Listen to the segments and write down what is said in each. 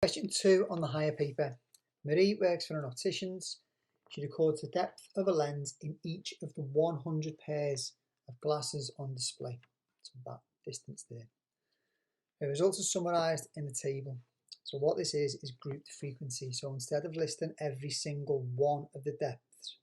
Question 2 on the higher paper. Marie works for an optician's. She records the depth of a lens in each of the 100 pairs of glasses on display. So that distance there. The results are summarised in the table. So what this is grouped frequency. So instead of listing every single one of the depths,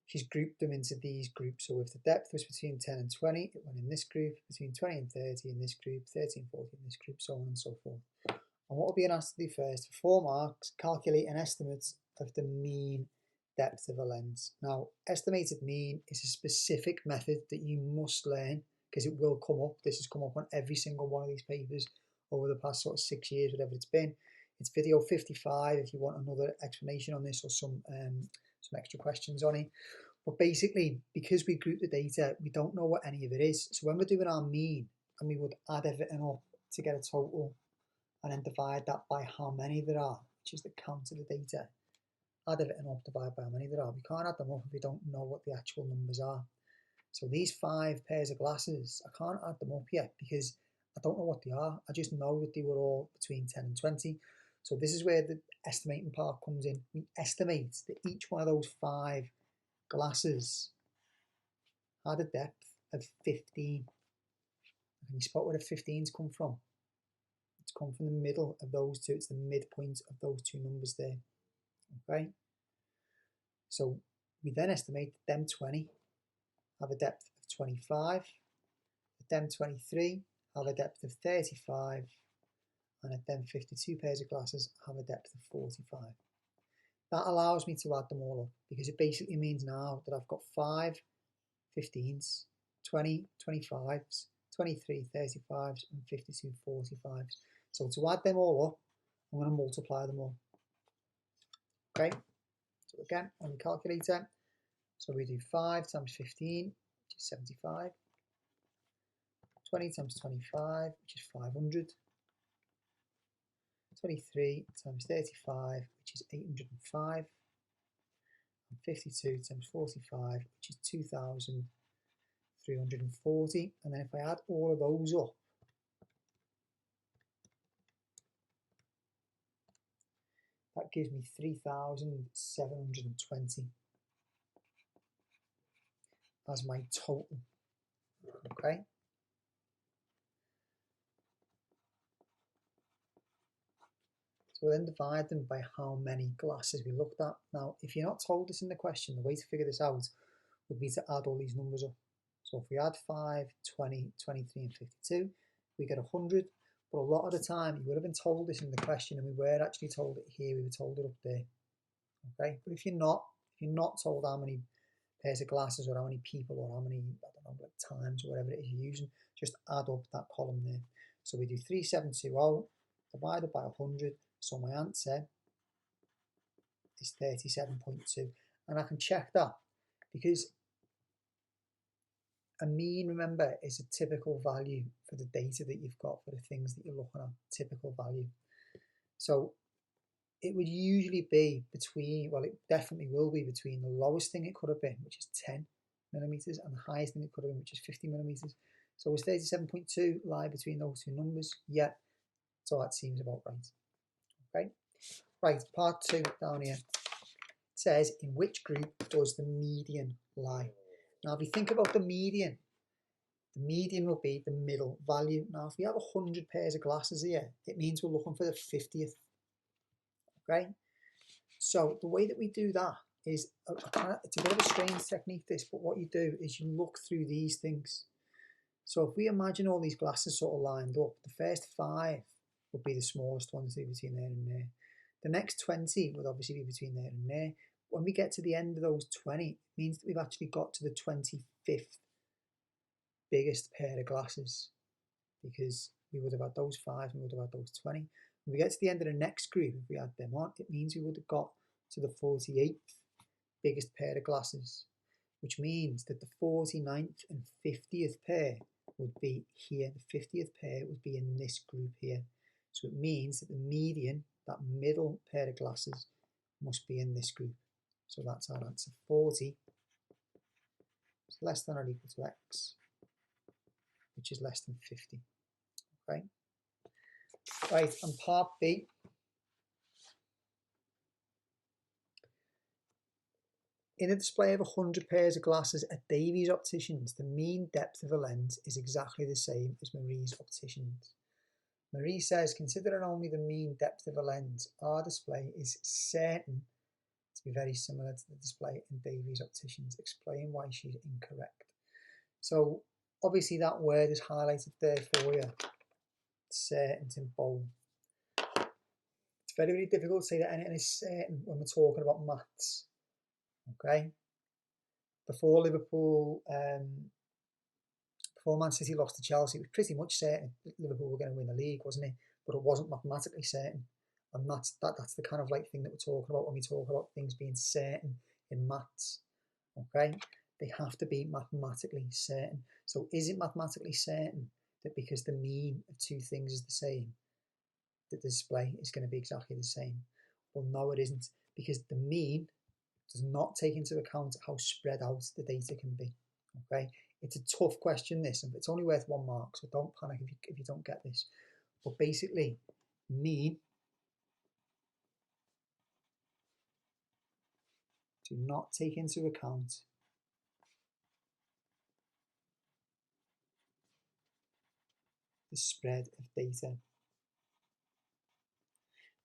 she's grouped them into these groups. So if the depth was between 10 and 20, it went in this group, between 20 and 30 in this group, 30 and 40 in this group, so on and so forth. And what we're being asked to do first, for 4 marks, calculate an estimate of the mean depth of a lens. Now, estimated mean is a specific method that you must learn because it will come up. This has come up on every single one of these papers over the past sort of 6 years, whatever it's been. It's video 55 if you want another explanation on this or some extra questions on it. But basically, because we group the data, we don't know what any of it is. So when we're doing our mean, and we would add everything up to get a total, and then divide that by how many there are, which is the count of the data. Add everything up, divide by how many there are. We can't add them up if we don't know what the actual numbers are. So these 5 pairs of glasses, I can't add them up yet because I don't know what they are. I just know that they were all between 10 and 20. So this is where the estimating part comes in. We estimate that each one of those 5 glasses had a depth of 15. Can you spot where the 15s come from? It's come from the middle of those two. It's the midpoint of those two numbers there. Okay. So we then estimate that them 20 have a depth of 25, that them 23 have a depth of 35, and that them 52 pairs of glasses have a depth of 45. That allows me to add them all up because it basically means now that I've got 5 15s, 20 25s, 23 35s, and 52 45s. So to add them all up, I'm going to multiply them all. Okay, so again, on the calculator, so we do 5 times 15, which is 75, 20 times 25, which is 500, 23 times 35, which is 805, and 52 times 45, which is 2,340. And then if I add all of those up, that gives me 3,720 as my total. Okay. So we'll then divide them by how many glasses we looked at. Now, if you're not told this in the question, the way to figure this out would be to add all these numbers up. So if we add 5, 20, 23, and 52, we get 100. But a lot of the time, you would have been told this in the question, and we were actually told it here, we were told it up there. Okay, but if you're not told how many pairs of glasses or how many people or how many, I don't know, like times or whatever it is you're using, just add up that column there. So we do 3720 divided by 100. So my answer is 37.2. And I can check that because a mean, remember, is a typical value for the data that you've got for the things that you're looking at, typical value. So it would usually be between, well, it definitely will be between the lowest thing it could have been, which is 10 millimeters, and the highest thing it could have been, which is 50 millimeters. So is 37.2 lie between those two numbers? Yeah, so that seems about right. Okay, right, part 2 down here. It says, in which group does the median lie? Now, if you think about the median will be the middle value. Now, if we have 100 pairs of glasses here, it means we're looking for the 50th. Okay, so the way that we do that is, it's a bit of a strange technique this, but what you do is you look through these things. So if we imagine all these glasses sort of lined up, the first 5 would be the smallest ones between there and there. The next 20 would obviously be between there and there. When we get to the end of those 20, it means that we've actually got to the 25th biggest pair of glasses, because we would have had those 5 and we would have had those 20. When we get to the end of the next group, if we add them on, it means we would have got to the 48th biggest pair of glasses, which means that the 49th and 50th pair would be here. The 50th pair would be in this group here. So it means that the median, that middle pair of glasses, must be in this group. So that's our answer. 40 is less than or equal to x, which is less than 50. Okay. Right, and part B, in a display of 100 pairs of glasses at Davy's Opticians, the mean depth of a lens is exactly the same as Marie's Opticians. Marie says, considering only the mean depth of a lens, our display is certain to be very similar to the display in Davy's Opticians. Explain why she's incorrect. So obviously that word is highlighted there for you. Certain in bold. It's very, very difficult to say that anything is certain when we're talking about maths. Okay? Before Liverpool, before Man City lost to Chelsea, it was pretty much certain that Liverpool were going to win the league, wasn't it? But it wasn't mathematically certain. And that's the kind of like thing that we're talking about when we talk about things being certain in maths. Okay? They have to be mathematically certain. So is it mathematically certain that because the mean of two things is the same, that the display is going to be exactly the same? Well, no, it isn't, because the mean does not take into account how spread out the data can be. Okay, it's a tough question, this, and it's only worth 1 mark, so don't panic if you don't get this. But basically, mean do not take into account the spread of data.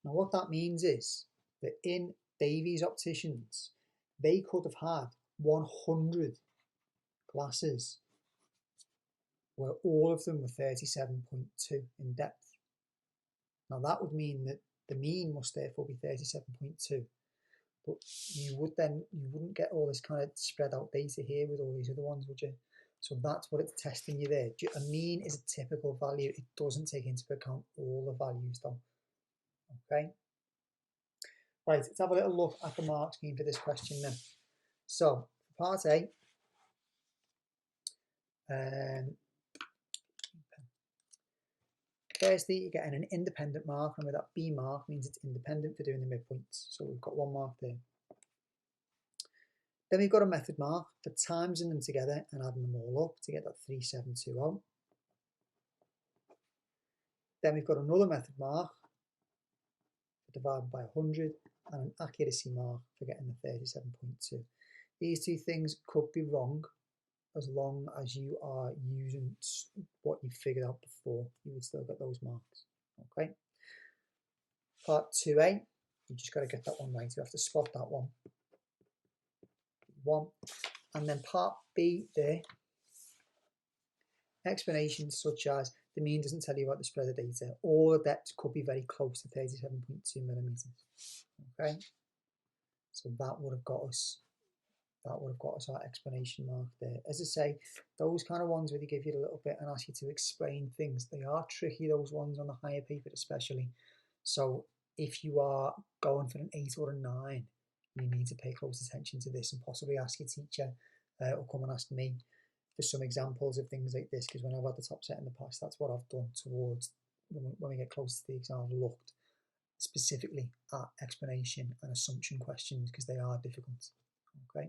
Now what that means is that in Davy's Opticians, they could have had 100 glasses where all of them were 37.2 in depth. Now that would mean that the mean must therefore be 37.2. But you wouldn't get all this kind of spread out data here with all these other ones, would you? So that's what it's testing you there. A mean is a typical value. It doesn't take into account all the values though. Okay. Right, let's have a little look at the mark scheme for this question then. So, for part A, firstly, you're getting an independent mark, and with that B mark means it's independent for doing the midpoints. So we've got 1 mark there. Then we've got a method mark for timesing them together and adding them all up to get that 3720. Then we've got another method mark for dividing by 100 and an accuracy mark for getting the 37.2. These two things could be wrong as long as you are using what you figured out before. You would still get those marks. Okay. Part 2A, you just got to get that one right. You have to spot that one. And then part B there, explanations such as the mean doesn't tell you about the spread of data, or the depth could be very close to 37.2 millimeters. Okay, so that would have got us our explanation mark there. As I say, those kind of ones where they give you a little bit and ask you to explain things, they are tricky, those ones on the higher paper especially. So if you are going for an 8 or a 9, you need to pay close attention to this and possibly ask your teacher or come and ask me for some examples of things like this, because when I've had the top set in the past, that's what I've done towards when we get close to the exam. I've looked specifically at explanation and assumption questions because they are difficult. Okay.